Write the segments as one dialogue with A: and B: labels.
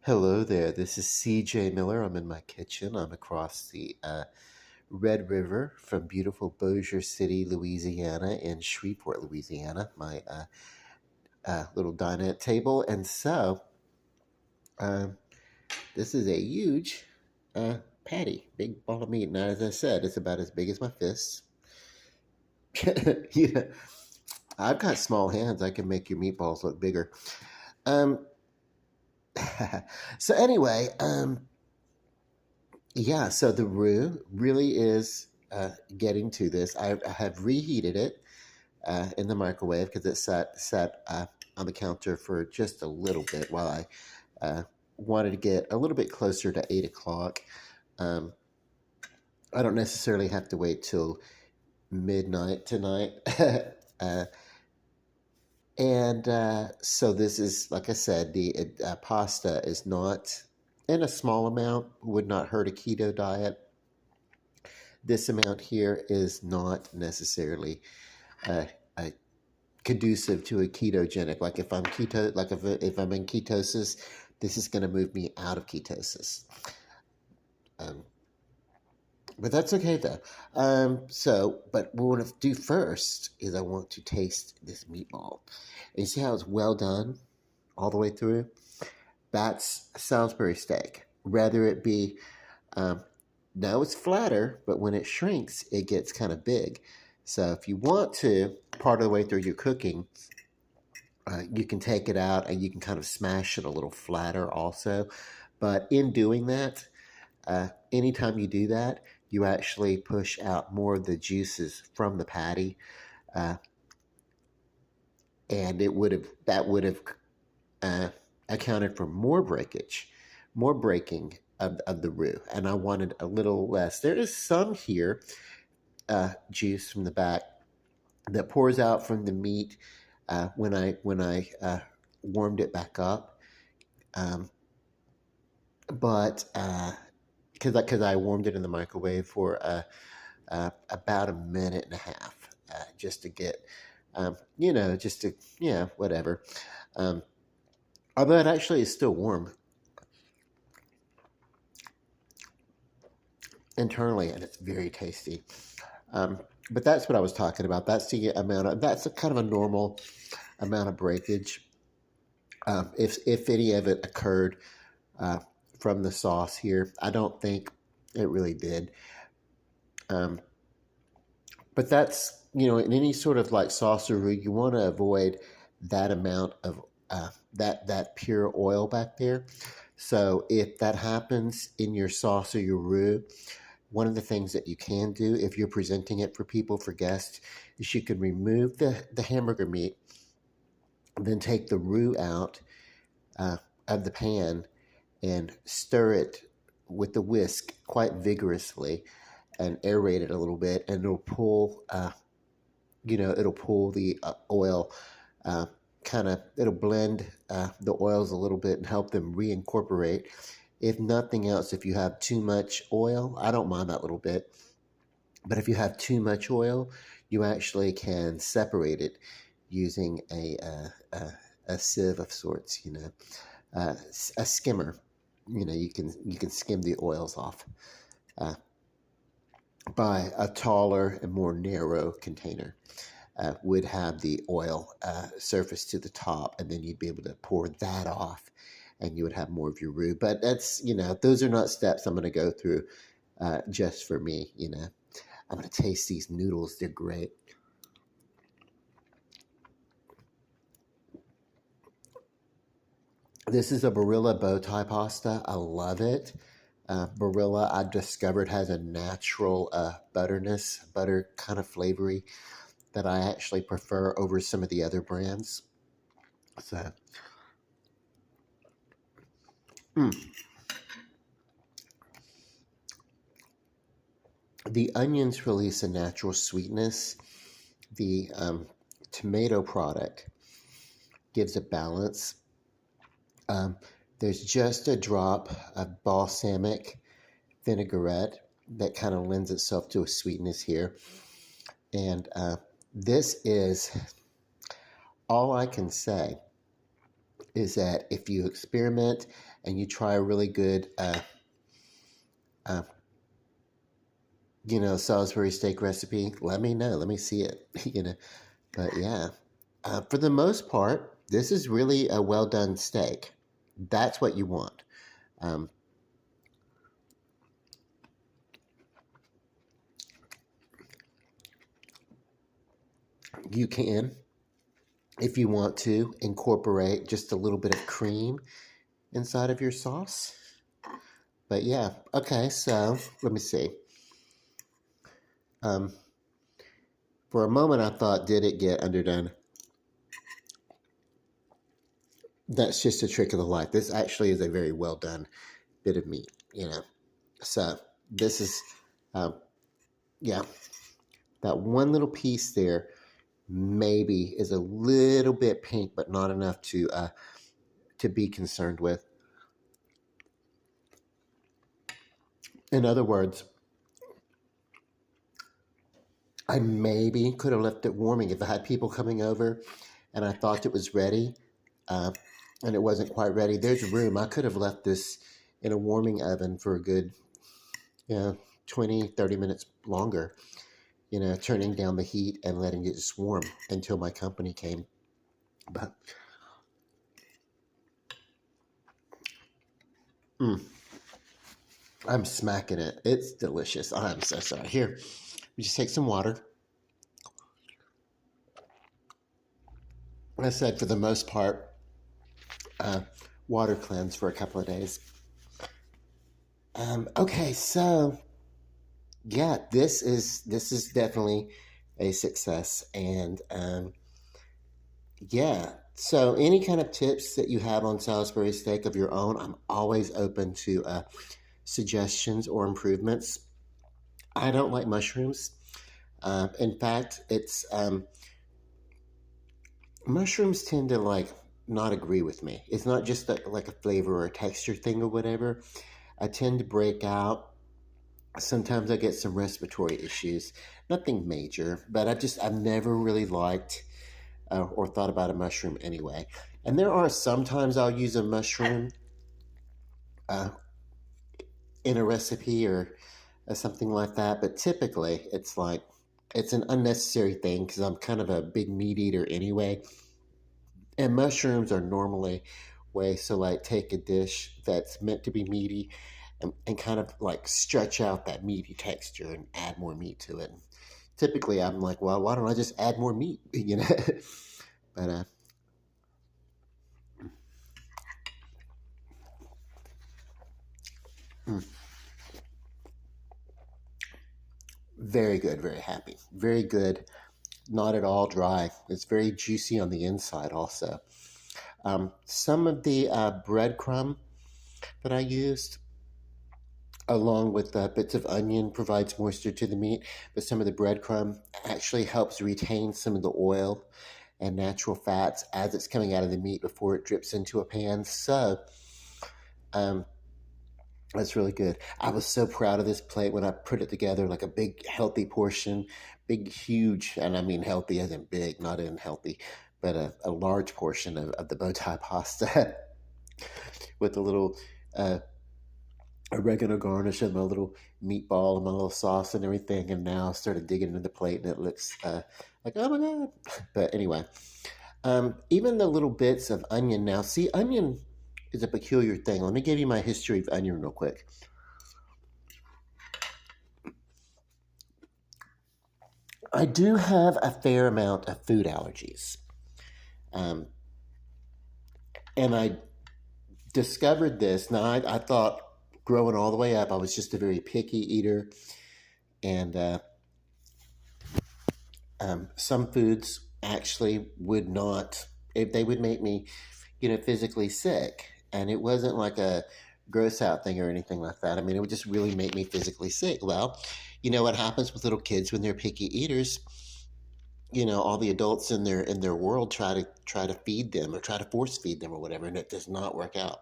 A: Hello there. This is CJ Miller. I'm in my kitchen. I'm across the Red River from beautiful Bossier City, Louisiana, and Shreveport, Louisiana, my little dinette table. And so, um, this is a huge patty, big ball of meat. Now, as I said, it's about as big as my fists. Yeah, I've got small hands. I can make your meatballs look bigger. Um, so, anyway, yeah, so the roux really is getting to this. I have reheated it in the microwave because it sat on the counter for just a little bit while I wanted to get a little bit closer to 8 o'clock. Um, I don't necessarily have to wait till midnight tonight. uh, and so this is, like I said, the pasta is not in a small amount, would not hurt a keto diet. This amount here is not necessarily uh, uh, conducive to a ketogenic. Like if I'm in ketosis, this is going to move me out of ketosis. Um, but that's okay though. But what I want to do first is I want to taste this meatball. And you see how it's well done all the way through? That's Salisbury steak. Whether it be um, now it's flatter, but when it shrinks, it gets kind of big. So if you want to, part of the way through your cooking, you can take it out and you can kind of smash it a little flatter also. But in doing that, anytime you do that, you actually push out more of the juices from the patty, uh, and that would have uh, accounted for more breakage, more breaking of the roux. And I wanted a little less. There is some here juice from the back that pours out from the meat when I warmed it back up. Um, but because I warmed it in the microwave for about a minute and a half, just to get just to whatever. Um, Although it actually is still warm internally, and it's very tasty. Um, but that's what I was talking about. That's a kind of a normal amount of breakage. If any of it occurred uh, from the sauce here, I don't think it really did. Um, but that's, in any sort of like sauce or roux, you want to avoid that amount of that pure oil back there. So if that happens in your sauce or your roux, one of the things that you can do if you're presenting it for people, for guests, is you can remove the hamburger meat, then take the roux out uh, of the pan and stir it with the whisk quite vigorously and aerate it a little bit, and it'll pull the oil, uh, it'll blend the oils a little bit and help them reincorporate. If nothing else, if you have too much oil, I don't mind that little bit, but if you have too much oil, you actually can separate it using a sieve of sorts, a skimmer. You can skim the oils off by a taller and more narrow container. Would have the oil surface to the top, and then you'd be able to pour that off, and you would have more of your roux. But those are not steps I'm going to go through just for me. I'm going to taste these noodles. They're great. This is a Barilla bow tie pasta. I love it. Barilla, I discovered, has a natural butter kind of flavory that I actually prefer over some of the other brands. So, the onions release a natural sweetness. The tomato product gives a balance. Um, there's just a drop of balsamic vinaigrette that kind of lends itself to a sweetness here. And this is all I can say is that if you experiment and you try a really good, uh, Salisbury steak recipe, let me know. Let me see it. But yeah, for the most part, this is really a well done steak. That's what you want. Um, you can, if you want to, incorporate just a little bit of cream inside of your sauce. But yeah, okay, so let me see. Um, for a moment, I thought, did it get underdone? That's just a trick of the light. This actually is a very well done bit of meat. So this is, um, yeah, that one little piece there maybe is a little bit pink, but not enough to be concerned with. In other words, I maybe could have left it warming if I had people coming over and I thought it was ready, uh, and it wasn't quite ready. There's room. I could have left this in a warming oven for a good, 20, 30 minutes longer, turning down the heat and letting it just warm until my company came. But I'm smacking it. It's delicious. I'm so sorry. Here, we just take some water. I said for the most part, uh, water cleanse for a couple of days. Okay, so yeah, this is definitely a success, and yeah. So any kind of tips that you have on Salisbury steak of your own, I'm always open to suggestions or improvements. I don't like mushrooms. In fact, it's mushrooms tend to like not agree with me. It's not just like a flavor or a texture thing or whatever. I tend to break out. Sometimes I get some respiratory issues. Nothing major, but I've never really liked or thought about a mushroom anyway. And there are sometimes I'll use a mushroom uh, in a recipe or something like that, but typically it's an unnecessary thing because I'm kind of a big meat eater anyway. And mushrooms are normally way so like take a dish that's meant to be meaty and kind of like stretch out that meaty texture and add more meat to it. Typically, I'm like, well, why don't I just add more meat? But mm, very good, very happy, very good. Not at all dry. It's very juicy on the inside, also. Some of the breadcrumb that I used, along with bits of onion, provides moisture to the meat, but some of the breadcrumb actually helps retain some of the oil and natural fats as it's coming out of the meat before it drips into a pan. So um, that's really good. I was so proud of this plate when I put it together, like a big, healthy portion, big, huge, and I mean healthy as in big, not in healthy, but a large portion of the bow tie pasta with a little oregano garnish and my little meatball and my little sauce and everything. And now I started digging into the plate and it looks like, oh my God. But anyway, even the little bits of onion now, see, onion is a peculiar thing. Let me give you my history of onion real quick. I do have a fair amount of food allergies. Um, and I discovered this. Now, I thought growing all the way up, I was just a very picky eater. And some foods actually would not, if they would make me, physically sick. And it wasn't like a gross out thing or anything like that. I mean, it would just really make me physically sick. Well, you know what happens with little kids when they're picky eaters? All the adults in their world try to feed them or try to force feed them or whatever, and it does not work out.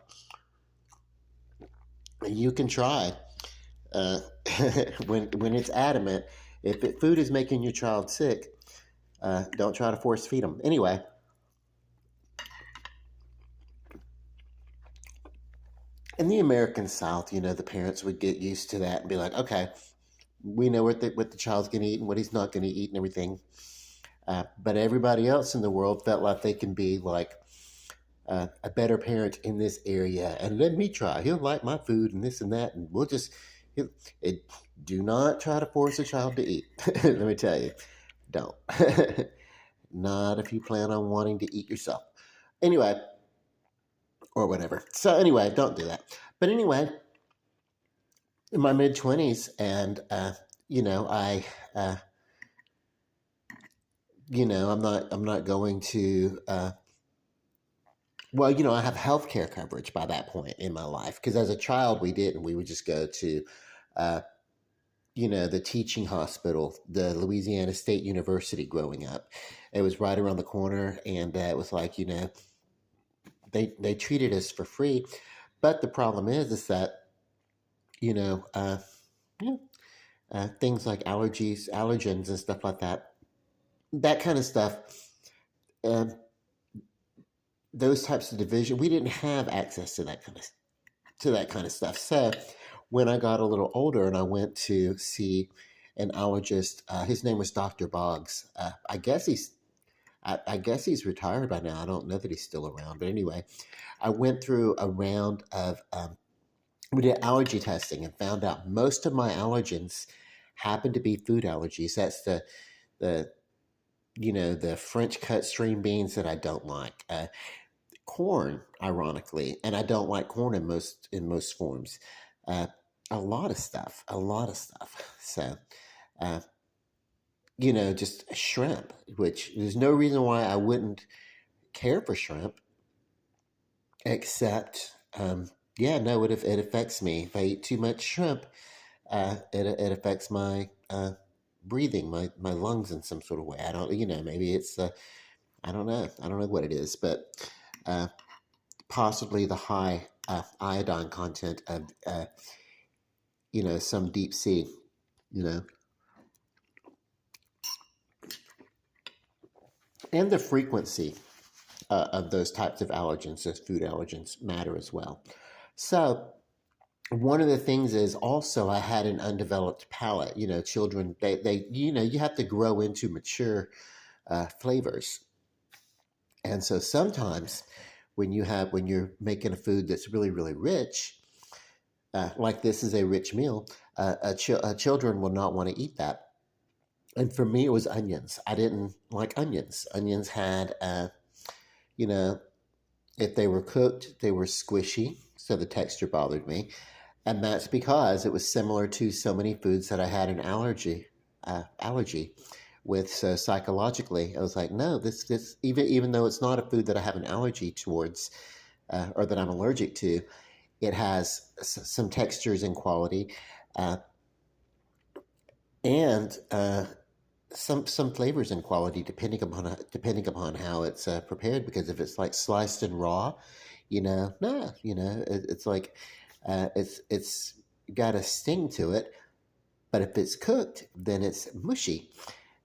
A: You can try uh, when it's adamant. If food is making your child sick, don't try to force feed them. Anyway, In the American South, the parents would get used to that and be like, okay, we know what the child's going to eat and what he's not going to eat and everything. But everybody else in the world felt like they can be like a better parent in this area, and let me try. He'll like my food and this and that, and we'll just it, do not try to force a child to eat. Let me tell you, don't. Not if you plan on wanting to eat yourself. Anyway, or whatever. So anyway, don't do that. But anyway, in my mid 20s, and I, I'm not going to. Well, I have health care coverage by that point in my life because as a child we didn't. We would just go to, uh, the teaching hospital, the Louisiana State University. Growing up, it was right around the corner, and it was like they treated us for free. But the problem is that you know yeah, things like allergies, allergens, and stuff like that. That kind of stuff. Um, those types of division, we didn't have access to that kind of stuff. So when I got a little older and I went to see an allergist, his name was Dr. Boggs. I guess he's retired by now. I don't know that he's still around, but anyway, I went through a round of we did allergy testing and found out most of my allergens happen to be food allergies. That's the the French cut string beans that I don't like. Corn, ironically, and I don't like corn in most forms. Uh, a lot of stuff, a lot of stuff. So, uh, just shrimp, which there's no reason why I wouldn't care for shrimp, except, yeah, no, it affects me. If I eat too much shrimp, it affects my breathing, my lungs in some sort of way. I don't, maybe it's, I don't know what it is, but uh, possibly the high iodine content of, some deep sea, you know, and the frequency of those types of allergens, those food allergens, matter as well. So, one of the things is also I had an undeveloped palate. Children, you have to grow into mature flavors. And so sometimes when you're making a food that's really, really rich, like this is a rich meal, children will not want to eat that. And for me, it was onions. I didn't like onions. Onions had, you know, if they were cooked, they were squishy, so the texture bothered me. And that's because it was similar to so many foods that I had an allergy with. So psychologically, I was like, no, this even though it's not a food that I have an allergy towards, or that I'm allergic to, it has some textures and quality, uh, and some flavors and quality depending upon how it's prepared. Because if it's like sliced and raw, nah, it's like it's got a sting to it. But if it's cooked, then it's mushy,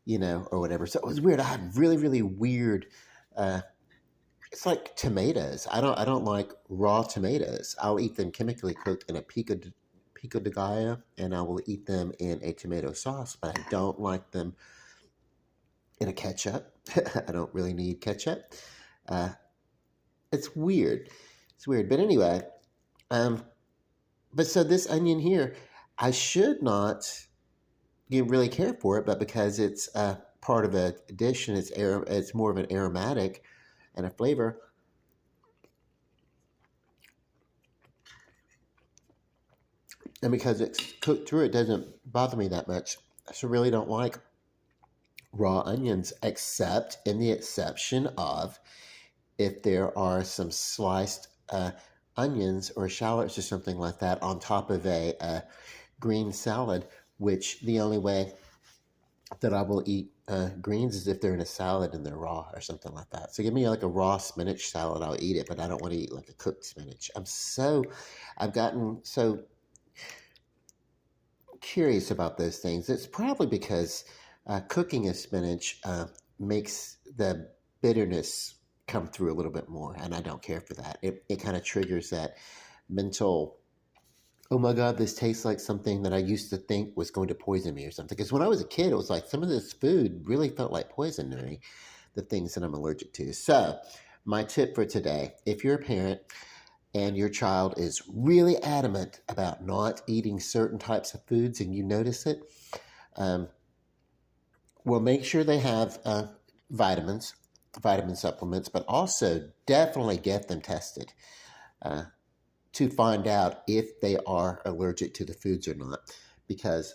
A: or whatever. So it was weird. I had really, really weird. Uh, it's like tomatoes. I don't like raw tomatoes. I'll eat them chemically cooked in a pico de gallo, and I will eat them in a tomato sauce. But I don't like them in a ketchup. I don't really need ketchup. Uh, it's weird. It's weird. But anyway, um, but so this onion here, I should not really care for it, but because it's part of a dish and it's more of an aromatic and a flavor, and because it's cooked through, it doesn't bother me that much. So really don't like raw onions, except in the exception of if there are some sliced onions or shallots or something like that on top of a green salad, which the only way that I will eat greens is if they're in a salad and they're raw or something like that. So give me like a raw spinach salad, I'll eat it, but I don't want to eat like a cooked spinach. I've gotten so curious about those things. It's probably because cooking a spinach makes the bitterness come through a little bit more, and I don't care for that. It kind of triggers mental, oh my God, this tastes like something that I used to think was going to poison me or something. Because when I was a kid, it was like some of this food really felt like poison to me, the things that I'm allergic to. So, my tip for today, if you're a parent and your child is really adamant about not eating certain types of foods and you notice it, um, well, make sure they have vitamins, vitamin supplements, but also definitely get them tested uh, to find out if they are allergic to the foods or not. Because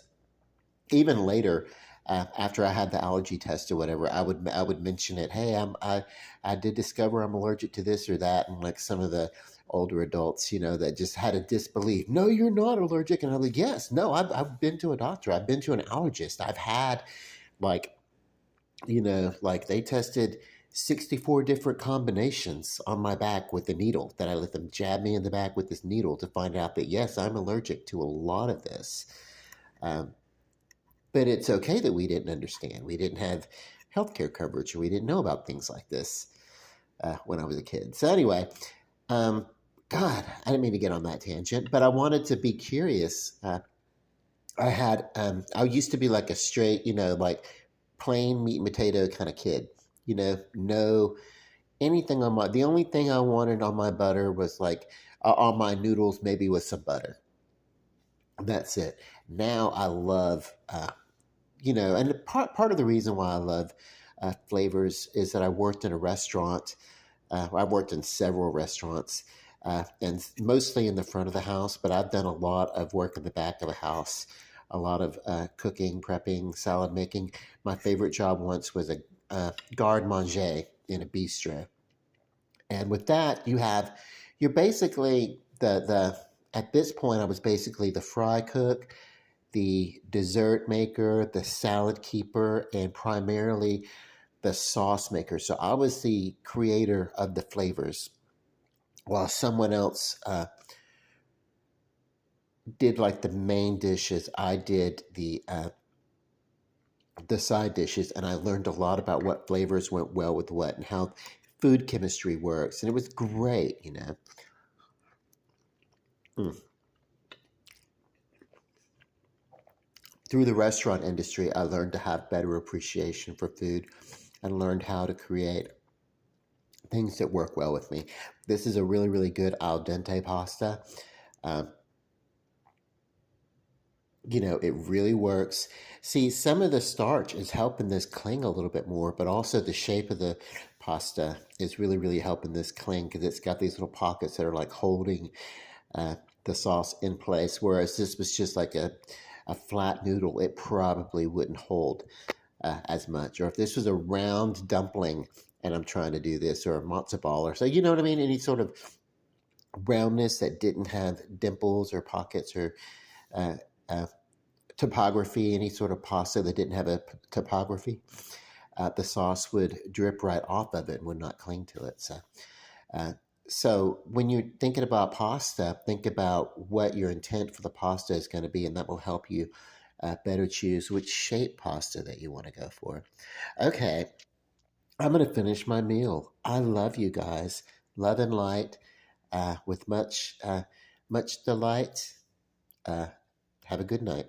A: even later, after I had the allergy test or whatever, I would mention it. Hey, I did discover I'm allergic to this or that, and like some of the older adults, that just had a disbelief. No, you're not allergic, and I'm like, yes, no, I've been to a doctor, I've been to an allergist, I've had like like they tested 64 different combinations on my back with a needle that I let them jab me in the back with this needle to find out that yes, I'm allergic to a lot of this. Um, but it's okay that we didn't understand. We didn't have healthcare coverage, or we didn't know about things like this when I was a kid. So anyway, um, God, I didn't mean to get on that tangent, but I wanted to be curious. I used to be like a straight, like plain meat and potato kind of kid. No anything on the only thing I wanted on my butter was like on my noodles, maybe with some butter. That's it. Now I love, and part of the reason why I love flavors is that I worked in a restaurant. I've worked in several restaurants, and mostly in the front of the house, but I've done a lot of work in the back of the house, a lot of cooking, prepping, salad making. My favorite job once was a garde manger in a bistro. And with that, you're basically at this point, I was basically the fry cook, the dessert maker, the salad keeper, and primarily the sauce maker. So I was the creator of the flavors, while someone else did like the main dishes. I did the side dishes, and I learned a lot about what flavors went well with what and how food chemistry works, and it was great. Mm. Through the restaurant industry, I learned to have better appreciation for food and learned how to create things that work well with me. This is a really, really good al dente pasta. Um, it really works. See, some of the starch is helping this cling a little bit more, but also the shape of the pasta is really, really helping this cling because it's got these little pockets that are like holding uh, the sauce in place. Whereas this was just like a flat noodle, it probably wouldn't hold as much. Or if this was a round dumpling and I'm trying to do this, or a matzo ball, or so, you know what I mean? Any sort of roundness that didn't have dimples or pockets or uh, uh, topography, any sort of pasta that didn't have a topography, the sauce would drip right off of it and would not cling to it. Uh, so when you're thinking about pasta, think about what your intent for the pasta is going to be, and that will help you better choose which shape pasta that you want to go for. Okay, I'm going to finish my meal. I love you guys. Love and light with much delight. Uh, have a good night.